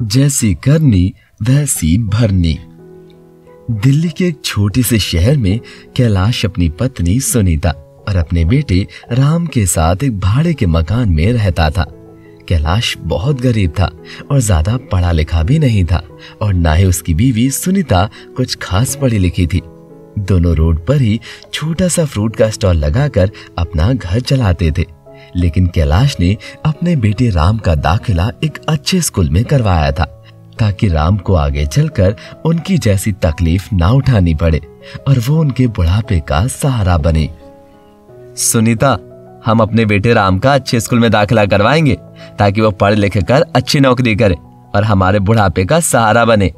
जैसी करनी वैसी भरनी। दिल्ली के एक छोटे से शहर में कैलाश अपनी पत्नी सुनीता और अपने बेटे राम के साथ एक भाड़े के मकान में रहता था। कैलाश बहुत गरीब था और ज्यादा पढ़ा लिखा भी नहीं था और ना ही उसकी बीवी सुनीता कुछ खास पढ़ी लिखी थी। दोनों रोड पर ही छोटा सा फ्रूट का स्टॉल लगाकर अपना घर चलाते थे। लेकिन कैलाश ने अपने बेटे राम का दाखिला एक अच्छे स्कूल में करवाया था ताकि राम को आगे चलकर उनकी जैसी तकलीफ ना उठानी पड़े और वो उनके बुढ़ापे का सहारा बने। सुनीता, हम अपने बेटे राम का अच्छे स्कूल में दाखिला करवाएंगे ताकि वो पढ़ लिख कर अच्छी नौकरी करे और हमारे बुढ़ापे का सहारा बने।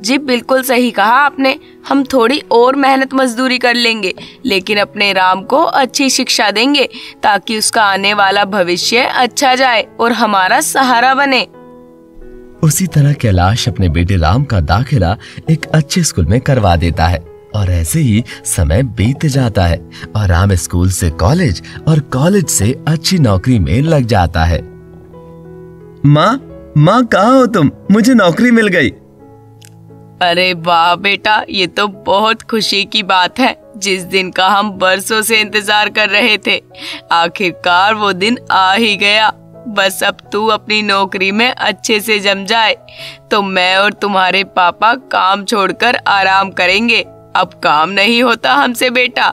जी बिल्कुल सही कहा आपने। हम थोड़ी और मेहनत मजदूरी कर लेंगे लेकिन अपने राम को अच्छी शिक्षा देंगे ताकि उसका आने वाला भविष्य अच्छा जाए और हमारा सहारा बने। उसी तरह कैलाश अपने बेटे राम का दाखिला एक अच्छे स्कूल में करवा देता है और ऐसे ही समय बीत जाता है और राम स्कूल से कॉलेज और कॉलेज से अच्छी नौकरी में लग जाता है। माँ कहाँ हो तुम? मुझे नौकरी मिल गई। अरे वाह बेटा, ये तो बहुत खुशी की बात है। जिस दिन का हम बरसों से इंतजार कर रहे थे, आखिरकार वो दिन आ ही गया। बस अब तू अपनी नौकरी में अच्छे से जम जाए तो मैं और तुम्हारे पापा काम छोड़कर आराम करेंगे। अब काम नहीं होता हमसे बेटा।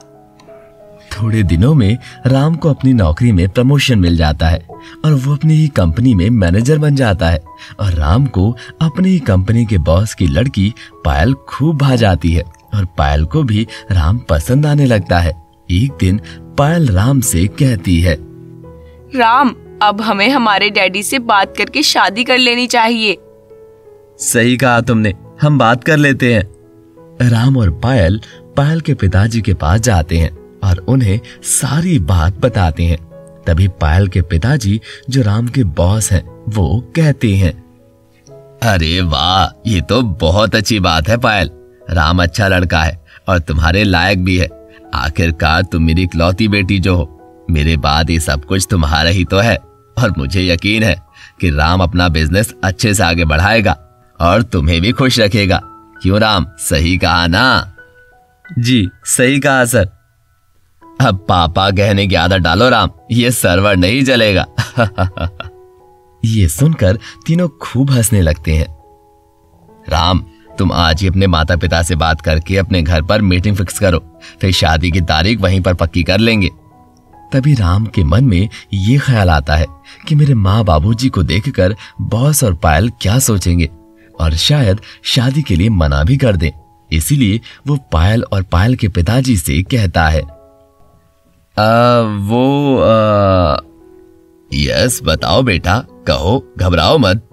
थोड़े दिनों में राम को अपनी नौकरी में प्रमोशन मिल जाता है और वो अपनी ही कंपनी में मैनेजर बन जाता है और राम को अपनी ही कंपनी के बॉस की लड़की पायल खूब भा जाती है और पायल को भी राम पसंद आने लगता है। एक दिन पायल राम से कहती है, राम, अब हमें हमारे डैडी से बात करके शादी कर लेनी चाहिए। सही कहा तुमने, हम बात कर लेते हैं। राम और पायल पायल के पिताजी के पास जाते हैं और उन्हें सारी बात बताते हैं। तभी पायल के पिताजी, जो राम के बॉस हैं, वो कहते हैं, अरे वाह, ये तो बहुत अच्छी बात है पायल। राम अच्छा लड़का है और तुम्हारे लायक भी है। आखिरकार तुम मेरी इकलौती बेटी जो हो। मेरे बाद ये सब कुछ तुम्हारा ही तो है और मुझे यकीन है कि राम अपना बिजनेस अच्छे से आगे बढ़ाएगा और तुम्हें भी खुश रखेगा। क्यों राम, सही कहा ना? जी सही कहा सर। अब पापा कहने की आदत डालो राम, ये सर्वर नहीं चलेगा। ये सुनकर तीनों खूब हंसने लगते हैं। राम, तुम आज ही अपने माता पिता से बात करके अपने घर पर मीटिंग फिक्स करो, फिर शादी की तारीख वहीं पर पक्की कर लेंगे। तभी राम के मन में ये ख्याल आता है कि मेरे माँ बाबूजी को देखकर बॉस और पायल क्या सोचेंगे और शायद शादी के लिए मना भी कर दें। इसीलिए वो पायल और पायल के पिताजी से कहता है, यस बताओ बेटा, कहो, घबराओ मत।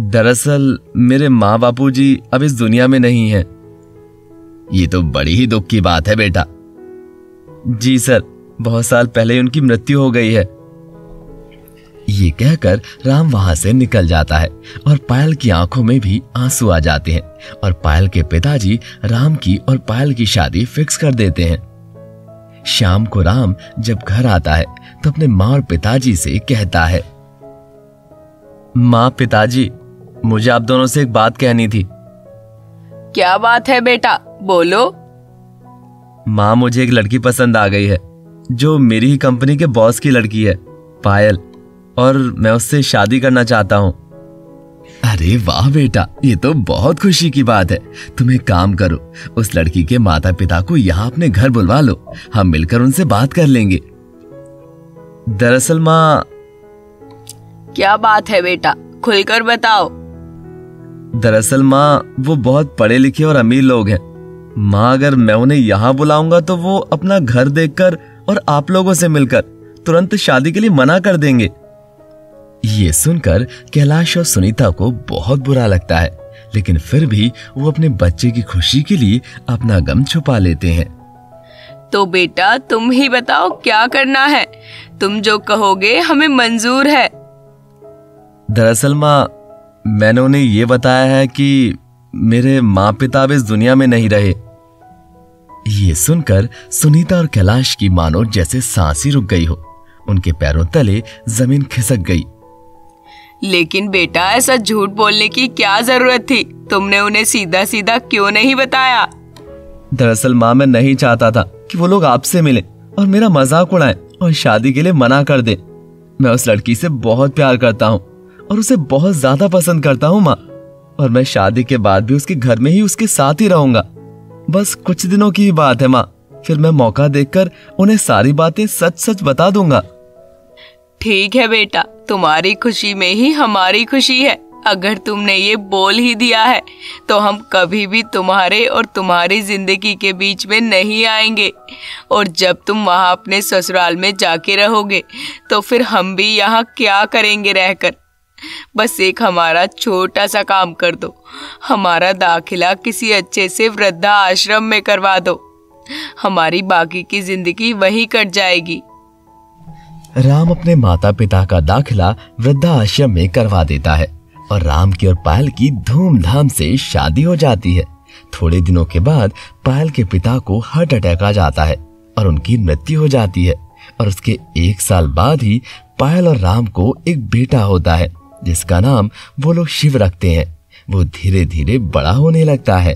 दरअसल मेरे माँ बापूजी अब इस दुनिया में नहीं हैं। ये तो बड़ी ही दुख की बात है बेटा। जी सर, बहुत साल पहले उनकी मृत्यु हो गई है। ये कहकर राम वहां से निकल जाता है और पायल की आंखों में भी आंसू आ जाते हैं और पायल के पिताजी राम की और पायल की शादी फिक्स कर देते हैं। शाम को राम जब घर आता है तो अपने माँ और पिताजी से कहता है, माँ, पिताजी, मुझे आप दोनों से एक बात कहनी थी। क्या बात है बेटा, बोलो। माँ, मुझे एक लड़की पसंद आ गई है जो मेरी ही कंपनी के बॉस की लड़की है, पायल, और मैं उससे शादी करना चाहता हूँ। अरे वाह बेटा, ये तो बहुत खुशी की बात है। तुम एक काम करो, उस लड़की के माता पिता को यहाँ अपने घर बुलवा लो, हम मिलकर उनसे बात कर लेंगे। दरअसल माँ। क्या बात है बेटा, खुलकर बताओ। दरअसल माँ, वो बहुत पढ़े लिखे और अमीर लोग हैं। माँ, अगर मैं उन्हें यहाँ बुलाऊंगा तो वो अपना घर देखकर और आप लोगों से मिलकर तुरंत शादी के लिए मना कर देंगे। ये सुनकर कैलाश और सुनीता को बहुत बुरा लगता है, लेकिन फिर भी वो अपने बच्चे की खुशी के लिए अपना गम छुपा लेते हैं। तो बेटा तुम ही बताओ क्या करना है, तुम जो कहोगे हमें मंजूर है। दरअसल माँ, मैंने उन्हें ये बताया है कि मेरे माँ पिता अब इस दुनिया में नहीं रहे। ये सुनकर सुनीता और कैलाश की मानो जैसे सांस ही रुक गई हो, उनके पैरों तले जमीन खिसक गई। लेकिन बेटा ऐसा झूठ बोलने की क्या जरूरत थी? तुमने उन्हें सीधा सीधा क्यों नहीं बताया? दरअसल माँ, मैं नहीं चाहता था कि वो लोग आपसे मिले और मेरा मजाक उड़ाएं और शादी के लिए मना कर दे। मैं उस लड़की से बहुत प्यार करता हूँ और उसे बहुत ज्यादा पसंद करता हूँ माँ, और मैं शादी के बाद भी उसके घर में ही उसके साथ ही रहूंगा। बस कुछ दिनों की ही बात है माँ, फिर मैं मौका देखकर उन्हें सारी बातें सच सच बता दूंगा। ठीक है बेटा, तुम्हारी खुशी में ही हमारी खुशी है। अगर तुमने ये बोल ही दिया है तो हम कभी भी तुम्हारे और तुम्हारी जिंदगी के बीच में नहीं आएंगे। और जब तुम वहाँ अपने ससुराल में जाके रहोगे तो फिर हम भी यहाँ क्या करेंगे रहकर। बस एक हमारा छोटा सा काम कर दो, हमारा दाखिला किसी अच्छे से वृद्धा आश्रम में करवा दो। हमारी बाकी की जिंदगी वहीं कट जाएगी। राम अपने माता पिता का दाखिला वृद्धा आश्रम में करवा देता है और राम की और पायल की धूमधाम से शादी हो जाती है। थोड़े दिनों के बाद पायल के पिता को हार्ट अटैक आ जाता है और उनकी मृत्यु हो जाती है। और उसके 1 साल बाद ही पायल और राम को एक बेटा होता है जिसका नाम वो लोग शिव रखते हैं। वो धीरे धीरे बड़ा होने लगता है।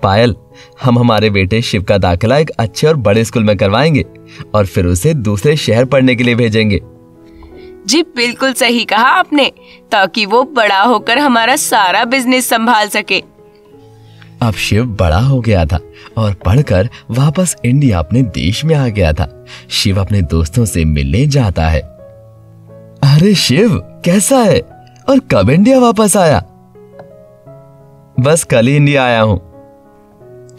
पायल, हम हमारे बेटे शिव का दाखिला एक अच्छे और बड़े स्कूल में करवाएंगे और फिर उसे दूसरे शहर पढ़ने के लिए भेजेंगे। जी बिल्कुल सही कहा आपने, ताकि वो बड़ा होकर हमारा सारा बिजनेस संभाल सके। अब शिव बड़ा हो गया था और पढ़कर वापस इंडिया अपने देश में आ गया था। शिव अपने दोस्तों से मिलने जाता है। अरे शिव, कैसा है और कब इंडिया वापस आया? बस कल ही इंडिया आया हूँ।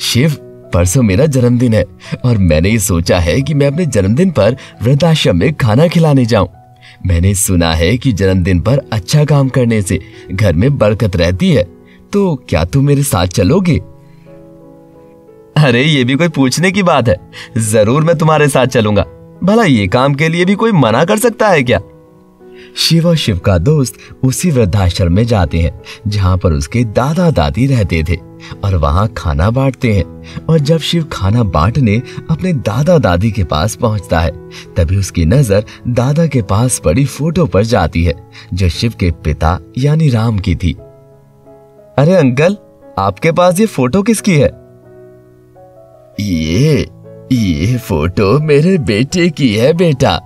शिव, परसों मेरा जन्मदिन है और मैंने ये सोचा है कि मैं अपने जन्मदिन पर वृद्धाश्रम में खाना खिलाने जाऊं। मैंने सुना है कि जन्मदिन पर अच्छा काम करने से घर में बरकत रहती है, तो क्या तुम मेरे साथ चलोगे? अरे ये भी कोई पूछने की बात है, जरूर मैं तुम्हारे साथ चलूंगा। भला ये काम के लिए भी कोई मना कर सकता है क्या? शिव और शिव का दोस्त उसी वृद्धाश्रम में जाते हैं जहाँ पर उसके दादा दादी रहते थे और वहाँ खाना बांटते हैं। और जब शिव खाना बांटने अपने दादा दादी के पास पहुँचता है तभी उसकी नजर दादा के पास पड़ी फोटो पर जाती है जो शिव के पिता यानी राम की थी। अरे अंकल, आपके पास ये फोटो किसकी है? ये फोटो मेरे बेटे की है बेटा।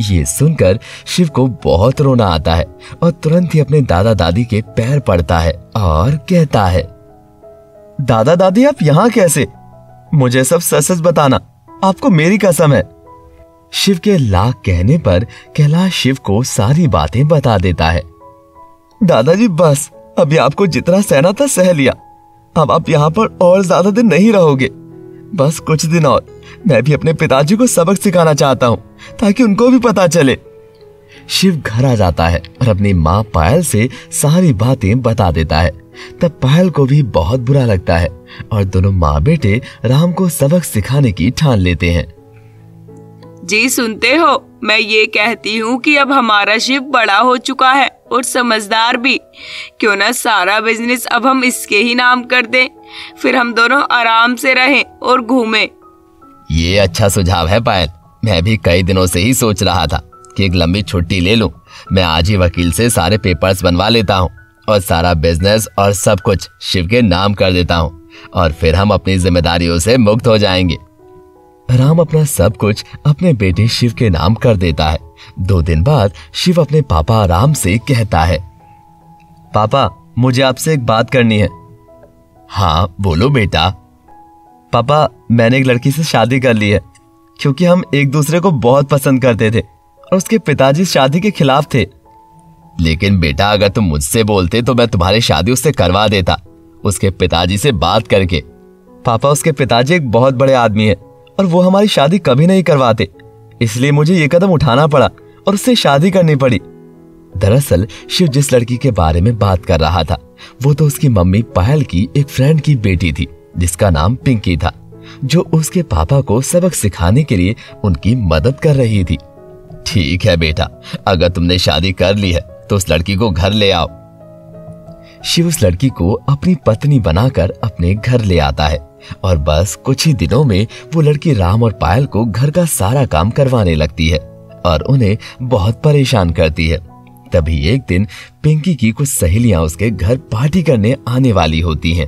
ये सुनकर शिव को बहुत रोना आता है और तुरंत ही अपने दादा दादी के पैर पड़ता है और कहता है, दादा दादी आप यहाँ कैसे? मुझे सब सच सच बताना, आपको मेरी कसम है। शिव के लाख कहने पर कैलाश शिव को सारी बातें बता देता है। दादाजी बस, अभी आपको जितना सहना था सह लिया। अब आप यहाँ पर और ज्यादा दिन नहीं रहोगे, बस कुछ दिन और। मैं भी अपने पिताजी को सबक सिखाना चाहता हूँ ताकि उनको भी पता चले। शिव घर आ जाता है और अपनी माँ पायल से सारी बातें बता देता है। तब पायल को भी बहुत बुरा लगता है और दोनों माँ बेटे राम को सबक सिखाने की ठान लेते हैं। जी सुनते हो, मैं ये कहती हूँ कि अब हमारा शिव बड़ा हो चुका है और समझदार भी। क्यों ना सारा बिजनेस अब हम इसके ही नाम कर दें, फिर हम दोनों आराम से रहें और घूमें। ये अच्छा सुझाव है पायल। मैं भी कई दिनों से ही सोच रहा था कि एक लंबी छुट्टी ले लूं। मैं आज ही वकील से सारे पेपर्स बनवा लेता हूँ और सारा बिजनेस और सब कुछ शिव के नाम कर देता हूँ और फिर हम अपनी जिम्मेदारियों से मुक्त हो जाएंगे। राम अपना सब कुछ अपने बेटे शिव के नाम कर देता है। 2 दिन बाद शिव अपने पापा राम से कहता है, पापा मुझे आपसे एक बात करनी है। हाँ बोलो बेटा। पापा, मैंने एक लड़की से शादी कर ली है क्योंकि हम एक दूसरे को बहुत पसंद करते थे और उसके पिताजी शादी के खिलाफ थे। लेकिन बेटा, अगर तुम मुझसे बोलते तो मैं तुम्हारी शादी उससे करवा देता, उसके पिताजी से बात करके। पापा, उसके पिताजी एक बहुत बड़े आदमी है और वो हमारी शादी कभी नहीं करवाते, इसलिए मुझे ये कदम उठाना पड़ा और उससे शादी करनी पड़ी। दरअसल शिव जिस लड़की के बारे में बात कर रहा था वो तो उसकी मम्मी पायल की एक फ्रेंड की बेटी थी जिसका नाम पिंकी था, जो उसके पापा को सबक सिखाने के लिए उनकी मदद कर रही थी। ठीक है बेटा, अगर तुमने शादी कर ली है तो उस लड़की को घर ले आओ। शिव उस लड़की को अपनी पत्नी बनाकर अपने घर ले आता है और बस कुछ ही दिनों में वो लड़की राम और पायल को घर का सारा काम करवाने लगती है और उन्हें बहुत परेशान करती है। तभी एक दिन पिंकी की कुछ सहेलियां उसके घर पार्टी करने आने वाली होती हैं।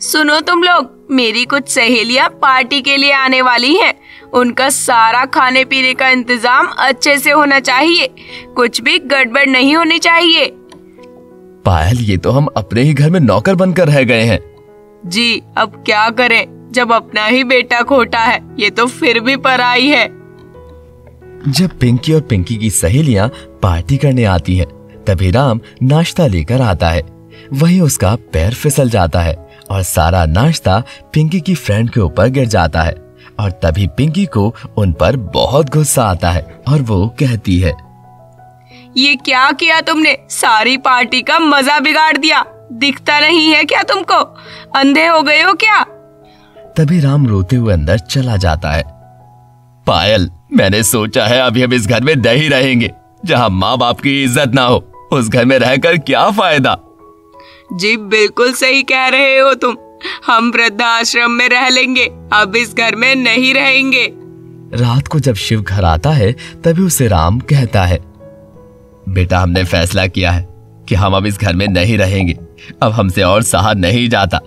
सुनो तुम लोग, मेरी कुछ सहेलियां पार्टी के लिए आने वाली हैं। उनका सारा खाने पीने का इंतजाम अच्छे से होना चाहिए, कुछ भी गड़बड़ नहीं होनी चाहिए। पायल, ये तो हम अपने ही घर में नौकर बनकर रह गए हैं। जी, अब क्या करें, जब अपना ही बेटा खोटा है, ये तो फिर भी पराई है। जब पिंकी और पिंकी की सहेलियां पार्टी करने आती हैं, तभी राम नाश्ता लेकर आता है। वहीं उसका पैर फिसल जाता है और सारा नाश्ता पिंकी की फ्रेंड के ऊपर गिर जाता है। और तभी पिंकी को उन पर बहुत गुस्सा आता है और वो कहती है, ये क्या किया तुमने? सारी पार्टी का मजा बिगाड़ दिया। दिखता नहीं है क्या तुमको? अंधे हो गए हो क्या? तभी राम रोते हुए अंदर चला जाता है। पायल, मैंने सोचा है अभी हम इस घर में नहीं रहेंगे। जहाँ माँ बाप की इज्जत ना हो, उस घर में रहकर क्या फायदा। जी बिल्कुल सही कह रहे हो तुम। हम वृद्धाश्रम में रह लेंगे, अब इस घर में नहीं रहेंगे। रात को जब शिव घर आता है, तभी उसे राम कहता है, बेटा, हमने फैसला किया है कि हम अब इस घर में नहीं रहेंगे। अब हमसे और सहा नहीं जाता।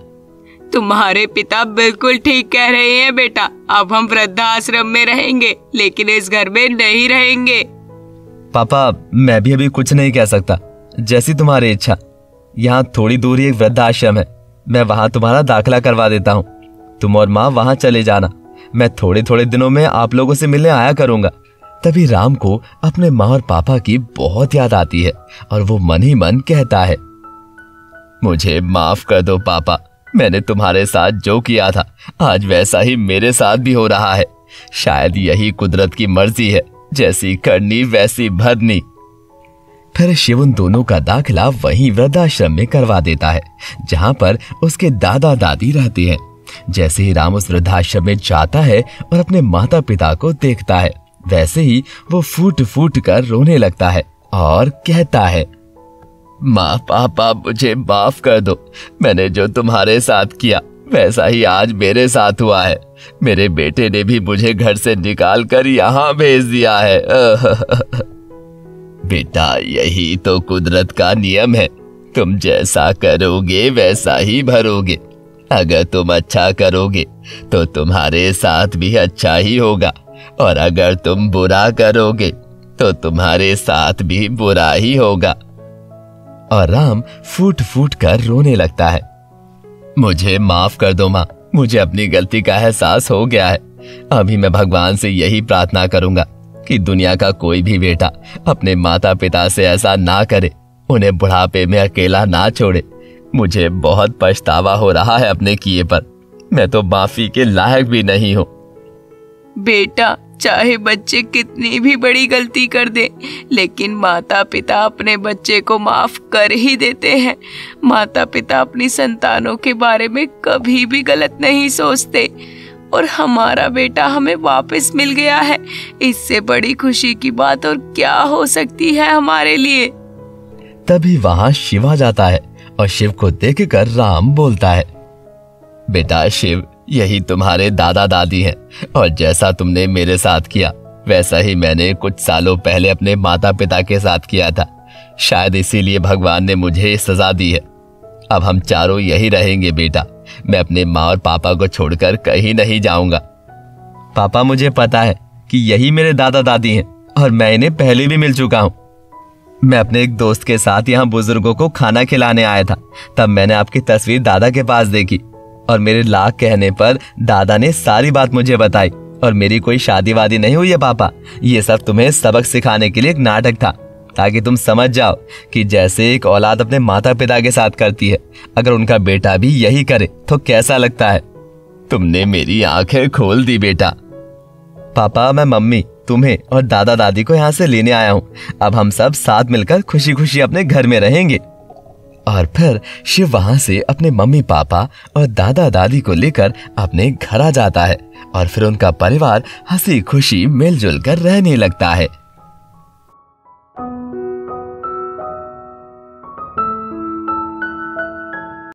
तुम्हारे पिता बिल्कुल ठीक कह रहे हैं बेटा। अब हम वृद्धाश्रम में रहेंगे, लेकिन इस घर में नहीं रहेंगे। पापा, मैं भी अभी कुछ नहीं कह सकता। जैसी तुम्हारी इच्छा। यहाँ थोड़ी दूर ही एक वृद्धाश्रम है, मैं वहाँ तुम्हारा दाखिला करवा देता हूँ। तुम और माँ वहाँ चले जाना। मैं थोड़े थोड़े दिनों में आप लोगों से मिलने आया करूंगा। तभी राम को अपने माँ और पापा की बहुत याद आती है और वो मन ही मन कहता है, मुझे माफ कर दो पापा। मैंने तुम्हारे साथ जो किया था, आज वैसा ही मेरे साथ भी हो रहा है। शायद यही कुदरत की मर्जी है, जैसी करनी वैसी भरनी। फिर शिव उन दोनों का दाखिला वहीं वृद्धाश्रम में करवा देता है, जहां पर उसके दादा दादी रहते हैं। जैसे ही राम उस वृद्धाश्रम में जाता है और अपने माता पिता को देखता है, वैसे ही वो फूट फूट कर रोने लगता है और कहता है, माँ पापा, मुझे माफ कर दो। मैंने जो तुम्हारे साथ किया, वैसा ही आज मेरे साथ हुआ है। मेरे बेटे ने भी मुझे घर से निकाल कर यहाँ भेज दिया है। बेटा, यही तो कुदरत का नियम है। तुम जैसा करोगे वैसा ही भरोगे। अगर तुम अच्छा करोगे तो तुम्हारे साथ भी अच्छा ही होगा, और अगर तुम बुरा करोगे तो तुम्हारे साथ भी बुरा ही होगा। और राम फूट फूट कर रोने लगता है। मुझे माफ कर दो माँ, मुझे अपनी गलती का एहसास हो गया है। अभी मैं भगवान से यही प्रार्थना करूंगा कि दुनिया का कोई भी बेटा अपने माता पिता से ऐसा ना करे, उन्हें बुढ़ापे में अकेला ना छोड़े। मुझे बहुत पछतावा हो रहा है अपने किए पर। मैं तो माफी के लायक भी नहीं हूँ। बेटा, चाहे बच्चे कितनी भी बड़ी गलती कर दे, लेकिन माता पिता अपने बच्चे को माफ कर ही देते हैं। माता पिता अपनी संतानों के बारे में कभी भी गलत नहीं सोचते, और हमारा बेटा हमें वापस मिल गया है। इससे बड़ी खुशी की बात और क्या हो सकती है हमारे लिए। तभी वहां शिव आ जाता है और शिव को देखकर राम बोलता है, बेटा शिव, यही तुम्हारे दादा दादी हैं, और जैसा तुमने मेरे साथ किया, वैसा ही मैंने कुछ सालों पहले अपने माता पिता के साथ किया था। शायद इसीलिए भगवान ने मुझे सजा दी है। अब हम चारों यही रहेंगे बेटा। मैं अपने माँ और पापा को छोड़कर कहीं नहीं जाऊंगा। पापा, मुझे पता है कि यही मेरे दादा दादी हैं और मैं इन्हें पहले भी मिल चुका हूँ। मैं अपने एक दोस्त के साथ यहाँ बुजुर्गों को खाना खिलाने आया था। तब मैंने आपकी तस्वीर दादा के पास देखी और मेरे लाख कहने पर दादा ने सारी बात मुझे बताई। और मेरी कोई शादी वादी नहीं हुई है पापा। ये सब तुम्हें सबक सिखाने के लिए एक नाटक था, ताकि तुम समझ जाओ कि जैसे एक औलाद अपने माता पिता के साथ करती है, अगर उनका बेटा भी यही करे तो कैसा लगता है। तुमने मेरी आंखें खोल दी बेटा। पापा, मैं मम्मी, तुम्हें और दादा दादी को यहाँ से लेने आया हूँ। अब हम सब साथ मिलकर खुशी खुशी अपने घर में रहेंगे। और फिर शिव वहां से अपने मम्मी पापा और दादा दादी को लेकर अपने घर आ जाता है और फिर उनका परिवार हंसी खुशी मिलजुल कर रहने लगता है।